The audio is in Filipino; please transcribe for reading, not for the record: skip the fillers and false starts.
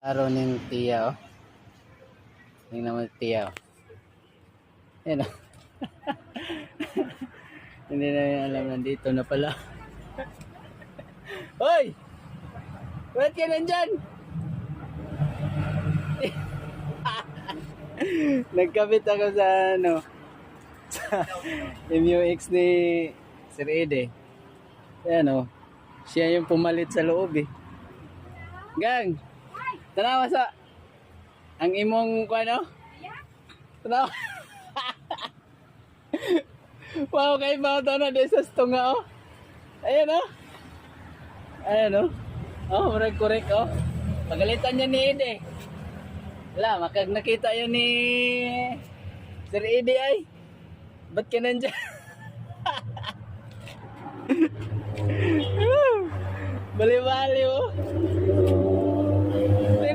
Araw ng tiya, oh. Tingnan mo tiya, oh. Yan, oh. Hindi na yung alam, nandito na pala. Hoy! Ba't ka nandyan? Nagkabit ako sa sa MUX ni Sir Ede. Yan, oh. Siya yung pumalit sa loob, eh. Gang! Tanawa sa ang imong ano? Tanawa. Wow, kay ba ito na desas to nga, oh. Ayan, oh. Ayan, oh. Oh, murag korek, oh. Pagalitan niya ni Ede. Wala, makag nakita yun ni Sir Ede ay. Ba't ka nandyan? Bali-bali, oh.